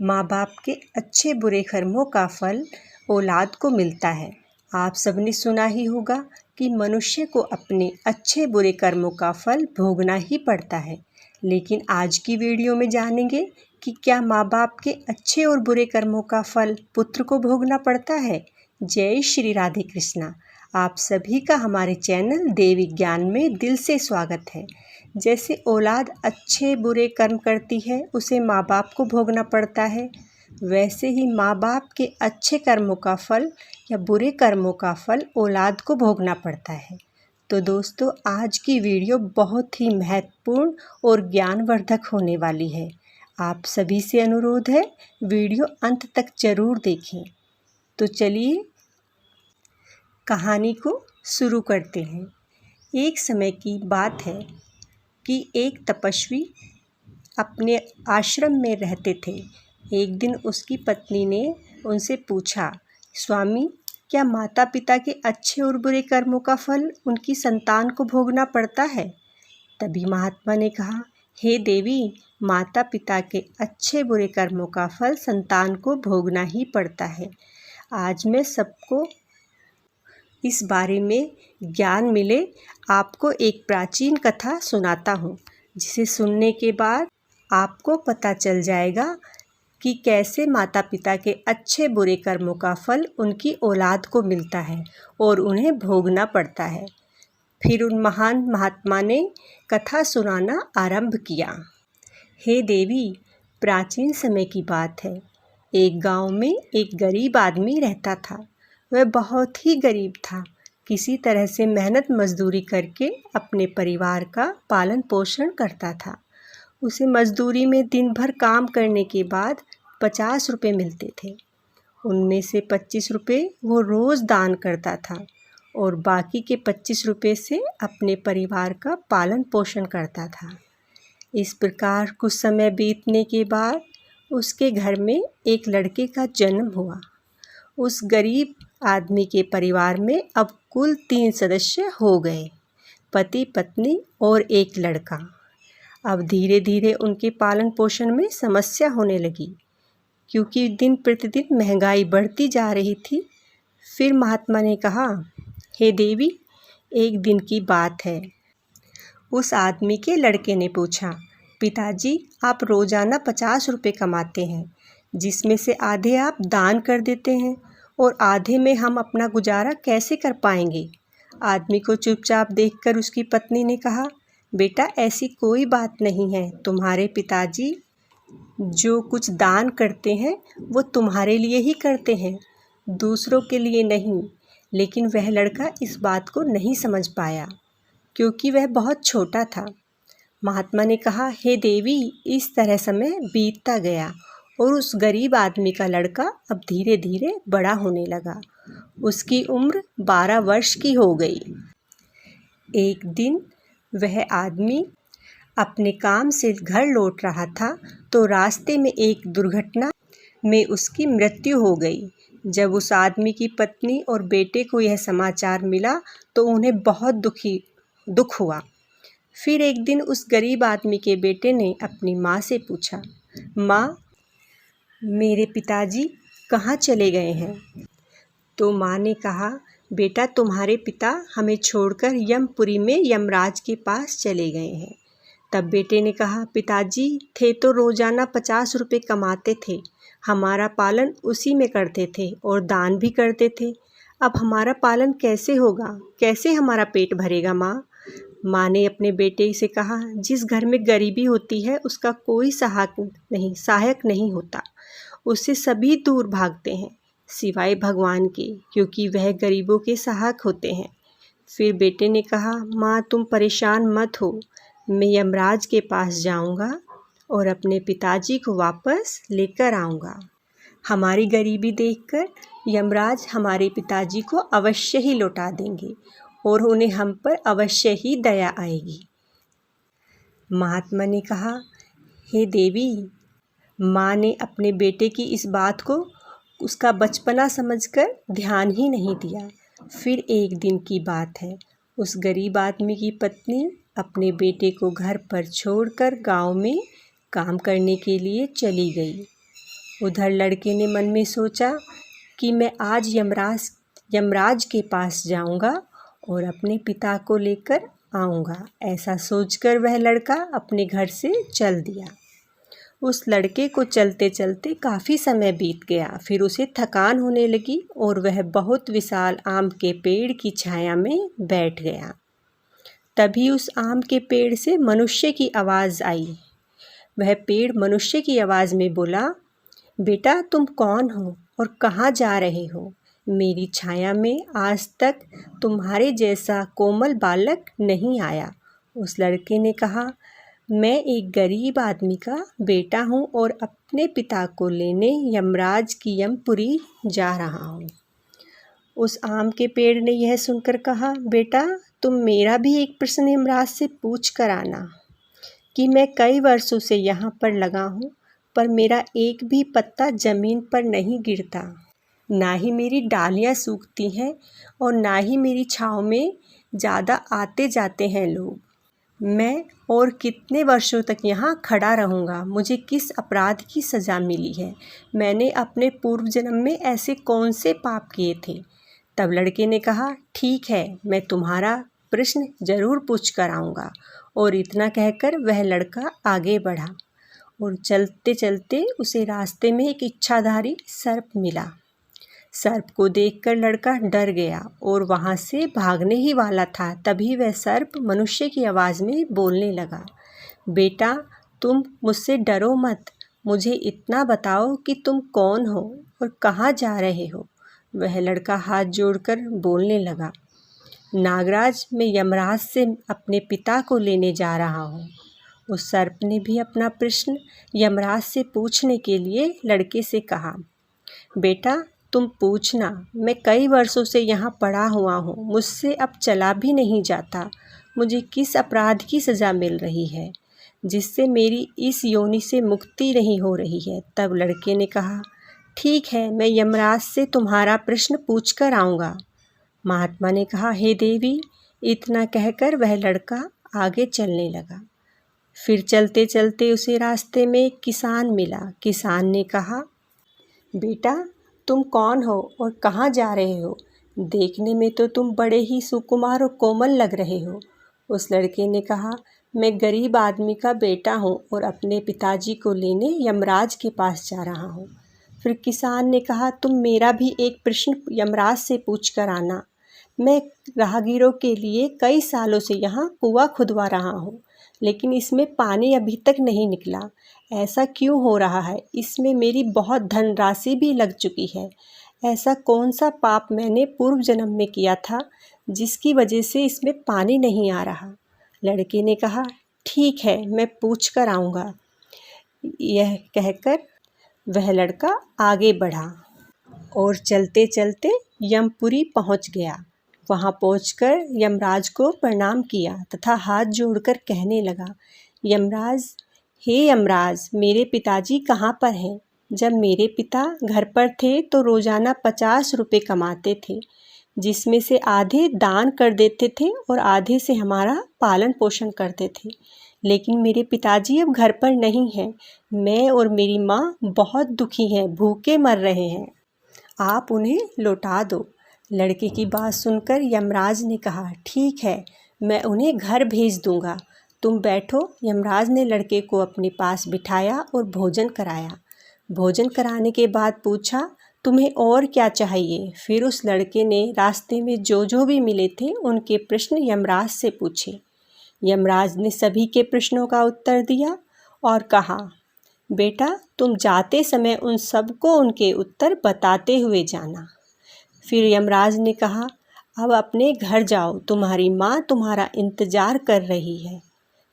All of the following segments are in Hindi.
माँ बाप के अच्छे बुरे कर्मों का फल औलाद को मिलता है। आप सबने सुना ही होगा कि मनुष्य को अपने अच्छे बुरे कर्मों का फल भोगना ही पड़ता है। लेकिन आज की वीडियो में जानेंगे कि क्या माँ बाप के अच्छे और बुरे कर्मों का फल पुत्र को भोगना पड़ता है। जय श्री राधे कृष्णा। आप सभी का हमारे चैनल देव विज्ञान में दिल से स्वागत है। जैसे औलाद अच्छे बुरे कर्म करती है उसे माँ बाप को भोगना पड़ता है, वैसे ही माँ बाप के अच्छे कर्मों का फल या बुरे कर्मों का फल औलाद को भोगना पड़ता है। तो दोस्तों, आज की वीडियो बहुत ही महत्वपूर्ण और ज्ञानवर्धक होने वाली है। आप सभी से अनुरोध है, वीडियो अंत तक जरूर देखें। तो चलिए कहानी को शुरू करते हैं। एक समय की बात है कि एक तपस्वी अपने आश्रम में रहते थे। एक दिन उसकी पत्नी ने उनसे पूछा, स्वामी, क्या माता पिता के अच्छे और बुरे कर्मों का फल उनकी संतान को भोगना पड़ता है? तभी महात्मा ने कहा, हे देवी, माता पिता के अच्छे बुरे कर्मों का फल संतान को भोगना ही पड़ता है। आज मैं सबको इस बारे में ज्ञान मिले आपको एक प्राचीन कथा सुनाता हूँ, जिसे सुनने के बाद आपको पता चल जाएगा कि कैसे माता पिता के अच्छे बुरे कर्मों का फल उनकी औलाद को मिलता है और उन्हें भोगना पड़ता है। फिर उन महान महात्मा ने कथा सुनाना आरंभ किया। हे देवी, प्राचीन समय की बात है। एक गांव में एक गरीब आदमी रहता था। वह बहुत ही गरीब था। किसी तरह से मेहनत मजदूरी करके अपने परिवार का पालन पोषण करता था। उसे मजदूरी में दिन भर काम करने के बाद 50 रुपये मिलते थे। उनमें से 25 रुपये वो रोज़ दान करता था और बाकी के 25 रुपये से अपने परिवार का पालन पोषण करता था। इस प्रकार कुछ समय बीतने के बाद उसके घर में एक लड़के का जन्म हुआ। उस गरीब आदमी के परिवार में अब कुल 3 सदस्य हो गए, पति पत्नी और एक लड़का। अब धीरे धीरे उनके पालन पोषण में समस्या होने लगी, क्योंकि दिन प्रतिदिन महंगाई बढ़ती जा रही थी। फिर महात्मा ने कहा, हे देवी, एक दिन की बात है। उस आदमी के लड़के ने पूछा, पिताजी, आप रोज़ाना 50 रुपये कमाते हैं, जिसमें से आधे आप दान कर देते हैं और आधे में हम अपना गुजारा कैसे कर पाएंगे? आदमी को चुपचाप देखकर उसकी पत्नी ने कहा, बेटा, ऐसी कोई बात नहीं है। तुम्हारे पिताजी जो कुछ दान करते हैं वो तुम्हारे लिए ही करते हैं, दूसरों के लिए नहीं। लेकिन वह लड़का इस बात को नहीं समझ पाया, क्योंकि वह बहुत छोटा था। महात्मा ने कहा, हे देवी, इस तरह समय बीतता गया और उस गरीब आदमी का लड़का अब धीरे धीरे बड़ा होने लगा। उसकी उम्र 12 वर्ष की हो गई। एक दिन वह आदमी अपने काम से घर लौट रहा था तो रास्ते में एक दुर्घटना में उसकी मृत्यु हो गई। जब उस आदमी की पत्नी और बेटे को यह समाचार मिला तो उन्हें बहुत दुख हुआ। फिर एक दिन उस गरीब आदमी के बेटे ने अपनी माँ से पूछा, माँ, मेरे पिताजी कहाँ चले गए हैं? तो माँ ने कहा, बेटा, तुम्हारे पिता हमें छोड़कर यमपुरी में यमराज के पास चले गए हैं। तब बेटे ने कहा, पिताजी थे तो रोज़ाना 50 रुपये कमाते थे, हमारा पालन उसी में करते थे और दान भी करते थे। अब हमारा पालन कैसे होगा? कैसे हमारा पेट भरेगा माँ? माँ ने अपने बेटे से कहा, जिस घर में गरीबी होती है उसका कोई सहायक नहीं होता। उससे सभी दूर भागते हैं सिवाय भगवान के, क्योंकि वह गरीबों के सहायक होते हैं। फिर बेटे ने कहा, माँ, तुम परेशान मत हो, मैं यमराज के पास जाऊंगा और अपने पिताजी को वापस लेकर आऊंगा। हमारी गरीबी देखकर यमराज हमारे पिताजी को अवश्य ही लौटा देंगे और उन्हें हम पर अवश्य ही दया आएगी। महात्मा ने कहा, हे देवी, माँ ने अपने बेटे की इस बात को उसका बचपना समझकर ध्यान ही नहीं दिया। फिर एक दिन की बात है। उस गरीब आदमी की पत्नी अपने बेटे को घर पर छोड़कर गांव में काम करने के लिए चली गई। उधर लड़के ने मन में सोचा कि मैं आज यमराज के पास जाऊंगा और अपने पिता को लेकर आऊंगा। ऐसा सोचकर वह लड़का अपने घर से चल दिया। उस लड़के को चलते चलते काफ़ी समय बीत गया। फिर उसे थकान होने लगी और वह बहुत विशाल आम के पेड़ की छाया में बैठ गया। तभी उस आम के पेड़ से मनुष्य की आवाज़ आई। वह पेड़ मनुष्य की आवाज़ में बोला, बेटा तुम कौन हो और कहाँ जा रहे हो? मेरी छाया में आज तक तुम्हारे जैसा कोमल बालक नहीं आया। उस लड़के ने कहा, मैं एक गरीब आदमी का बेटा हूँ और अपने पिता को लेने यमराज की यमपुरी जा रहा हूँ। उस आम के पेड़ ने यह सुनकर कहा, बेटा तुम मेरा भी एक प्रश्न यमराज से पूछ कर आना कि मैं कई वर्षों से यहाँ पर लगा हूँ, पर मेरा एक भी पत्ता ज़मीन पर नहीं गिरता, ना ही मेरी डालियाँ सूखती हैं और ना ही मेरी छाँव में ज़्यादा आते जाते हैं लोग। मैं और कितने वर्षों तक यहाँ खड़ा रहूँगा? मुझे किस अपराध की सज़ा मिली है? मैंने अपने पूर्व जन्म में ऐसे कौन से पाप किए थे? तब लड़के ने कहा, ठीक है, मैं तुम्हारा प्रश्न ज़रूर पूछ कर आऊँगा। और इतना कहकर वह लड़का आगे बढ़ा और चलते चलते उसे रास्ते में एक इच्छाधारी सर्प मिला। सर्प को देखकर लड़का डर गया और वहाँ से भागने ही वाला था। तभी वह सर्प मनुष्य की आवाज़ में बोलने लगा, बेटा तुम मुझसे डरो मत, मुझे इतना बताओ कि तुम कौन हो और कहाँ जा रहे हो? वह लड़का हाथ जोड़कर बोलने लगा, नागराज मैं यमराज से अपने पिता को लेने जा रहा हूँ। उस सर्प ने भी अपना प्रश्न यमराज से पूछने के लिए लड़के से कहा, बेटा तुम पूछना, मैं कई वर्षों से यहाँ पड़ा हुआ हूँ, मुझसे अब चला भी नहीं जाता। मुझे किस अपराध की सज़ा मिल रही है जिससे मेरी इस योनि से मुक्ति नहीं हो रही है? तब लड़के ने कहा, ठीक है, मैं यमराज से तुम्हारा प्रश्न पूछ कर आऊँगा। महात्मा ने कहा, हे देवी। इतना कहकर वह लड़का आगे चलने लगा। फिर चलते चलते उसे रास्ते में एक किसान मिला। किसान ने कहा, बेटा तुम कौन हो और कहाँ जा रहे हो? देखने में तो तुम बड़े ही सुकुमार और कोमल लग रहे हो। उस लड़के ने कहा, मैं गरीब आदमी का बेटा हूँ और अपने पिताजी को लेने यमराज के पास जा रहा हूँ। फिर किसान ने कहा, तुम मेरा भी एक प्रश्न यमराज से पूछ कर आना। मैं राहगीरों के लिए कई सालों से यहाँ कुआं खुदवा रहा हूँ, लेकिन इसमें पानी अभी तक नहीं निकला। ऐसा क्यों हो रहा है? इसमें मेरी बहुत धनराशि भी लग चुकी है। ऐसा कौन सा पाप मैंने पूर्व जन्म में किया था जिसकी वजह से इसमें पानी नहीं आ रहा? लड़के ने कहा, ठीक है, मैं पूछ कर आऊँगा। यह कहकर वह लड़का आगे बढ़ा और चलते चलते यमपुरी पहुँच गया। वहाँ पहुँचकर यमराज को प्रणाम किया तथा हाथ जोड़कर कहने लगा, यमराज, हे यमराज, मेरे पिताजी कहाँ पर हैं? जब मेरे पिता घर पर थे तो रोज़ाना 50 रुपये कमाते थे, जिसमें से आधे दान कर देते थे और आधे से हमारा पालन पोषण करते थे। लेकिन मेरे पिताजी अब घर पर नहीं हैं। मैं और मेरी माँ बहुत दुखी हैं, भूखे मर रहे हैं। आप उन्हें लौटा दो। लड़के की बात सुनकर यमराज ने कहा, ठीक है, मैं उन्हें घर भेज दूंगा, तुम बैठो। यमराज ने लड़के को अपने पास बिठाया और भोजन कराया। भोजन कराने के बाद पूछा, तुम्हें और क्या चाहिए? फिर उस लड़के ने रास्ते में जो भी मिले थे उनके प्रश्न यमराज से पूछे। यमराज ने सभी के प्रश्नों का उत्तर दिया और कहा, बेटा तुम जाते समय उन सबको उनके उत्तर बताते हुए जाना। फिर यमराज ने कहा, अब अपने घर जाओ, तुम्हारी माँ तुम्हारा इंतज़ार कर रही है।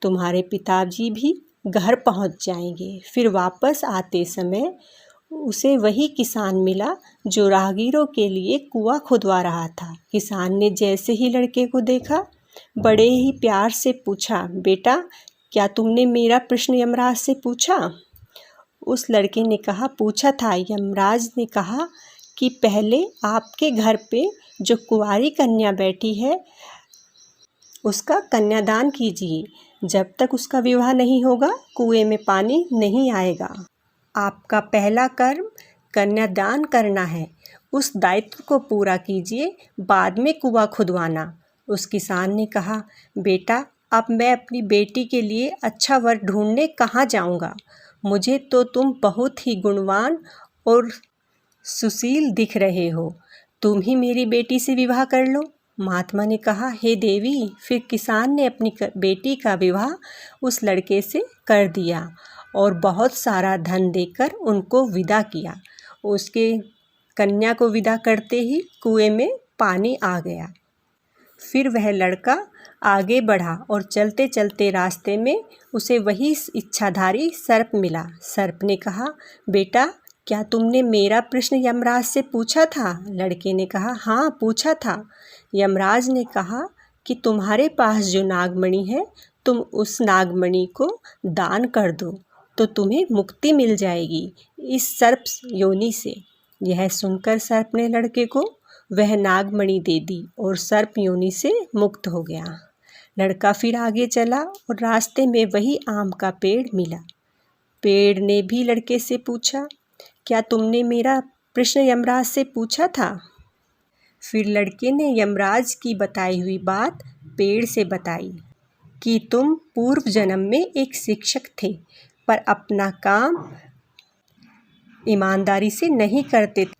तुम्हारे पिताजी भी घर पहुँच जाएंगे। फिर वापस आते समय उसे वही किसान मिला जो राहगीरों के लिए कुआं खुदवा रहा था। किसान ने जैसे ही लड़के को देखा, बड़े ही प्यार से पूछा, बेटा क्या तुमने मेरा प्रश्न यमराज से पूछा? उस लड़के ने कहा, पूछा था। यमराज ने कहा कि पहले आपके घर पे जो कुंवारी कन्या बैठी है उसका कन्यादान कीजिए। जब तक उसका विवाह नहीं होगा कुएं में पानी नहीं आएगा। आपका पहला कर्म कन्यादान करना है, उस दायित्व को पूरा कीजिए, बाद में कुआं खुदवाना। उस किसान ने कहा, बेटा अब मैं अपनी बेटी के लिए अच्छा वर ढूंढने कहाँ जाऊँगा? मुझे तो तुम बहुत ही गुणवान और सुशील दिख रहे हो, तुम ही मेरी बेटी से विवाह कर लो। महात्मा ने कहा, हे देवी। फिर किसान ने अपनी बेटी का विवाह उस लड़के से कर दिया और बहुत सारा धन देकर उनको विदा किया। उसके कन्या को विदा करते ही कुएं में पानी आ गया। फिर वह लड़का आगे बढ़ा और चलते चलते रास्ते में उसे वही इच्छाधारी सर्प मिला। सर्प ने कहा, बेटा क्या तुमने मेरा प्रश्न यमराज से पूछा था? लड़के ने कहा, हाँ पूछा था। यमराज ने कहा कि तुम्हारे पास जो नागमणि है, तुम उस नागमणि को दान कर दो तो तुम्हें मुक्ति मिल जाएगी इस सर्प योनि से। यह सुनकर सर्प ने लड़के को वह नागमणि दे दी और सर्प योनि से मुक्त हो गया। लड़का फिर आगे चला और रास्ते में वही आम का पेड़ मिला। पेड़ ने भी लड़के से पूछा, क्या तुमने मेरा प्रश्न यमराज से पूछा था? फिर लड़के ने यमराज की बताई हुई बात पेड़ से बताई कि तुम पूर्व जन्म में एक शिक्षक थे, पर अपना काम ईमानदारी से नहीं करते थे,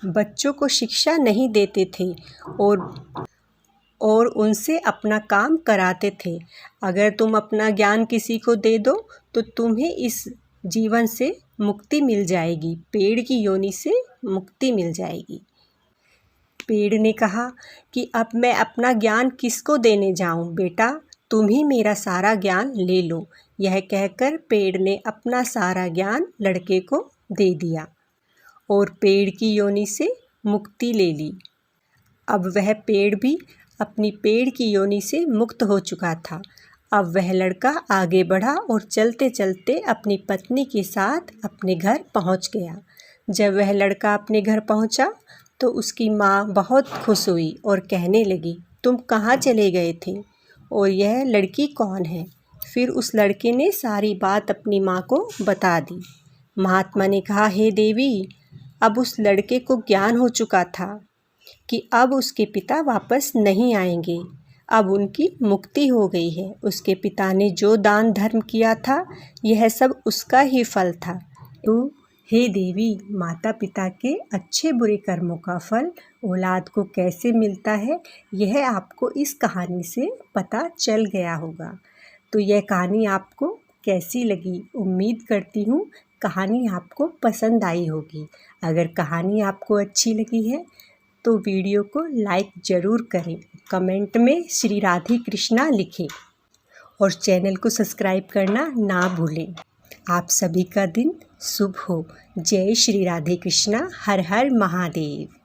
बच्चों को शिक्षा नहीं देते थे और उनसे अपना काम कराते थे। अगर तुम अपना ज्ञान किसी को दे दो तो तुम्हें इस जीवन से मुक्ति मिल जाएगी, पेड़ की योनि से मुक्ति मिल जाएगी। पेड़ ने कहा कि अब मैं अपना ज्ञान किसको देने जाऊं? बेटा तुम ही मेरा सारा ज्ञान ले लो। यह कहकर पेड़ ने अपना सारा ज्ञान लड़के को दे दिया और पेड़ की योनि से मुक्ति ले ली। अब वह पेड़ भी अपनी पेड़ की योनि से मुक्त हो चुका था। अब वह लड़का आगे बढ़ा और चलते चलते अपनी पत्नी के साथ अपने घर पहुंच गया। जब वह लड़का अपने घर पहुंचा तो उसकी माँ बहुत खुश हुई और कहने लगी, तुम कहाँ चले गए थे और यह लड़की कौन है? फिर उस लड़के ने सारी बात अपनी माँ को बता दी। महात्मा ने कहा, हे देवी, अब उस लड़के को ज्ञान हो चुका था कि अब उसके पिता वापस नहीं आएंगे, अब उनकी मुक्ति हो गई है। उसके पिता ने जो दान धर्म किया था, यह सब उसका ही फल था। तो हे देवी, माता पिता के अच्छे बुरे कर्मों का फल औलाद को कैसे मिलता है, यह आपको इस कहानी से पता चल गया होगा। तो यह कहानी आपको कैसी लगी? उम्मीद करती हूँ कहानी आपको पसंद आई होगी। अगर कहानी आपको अच्छी लगी है तो वीडियो को लाइक ज़रूर करें, कमेंट में श्री राधे कृष्णा लिखें और चैनल को सब्सक्राइब करना ना भूलें। आप सभी का दिन शुभ हो। जय श्री राधे कृष्णा। हर हर महादेव।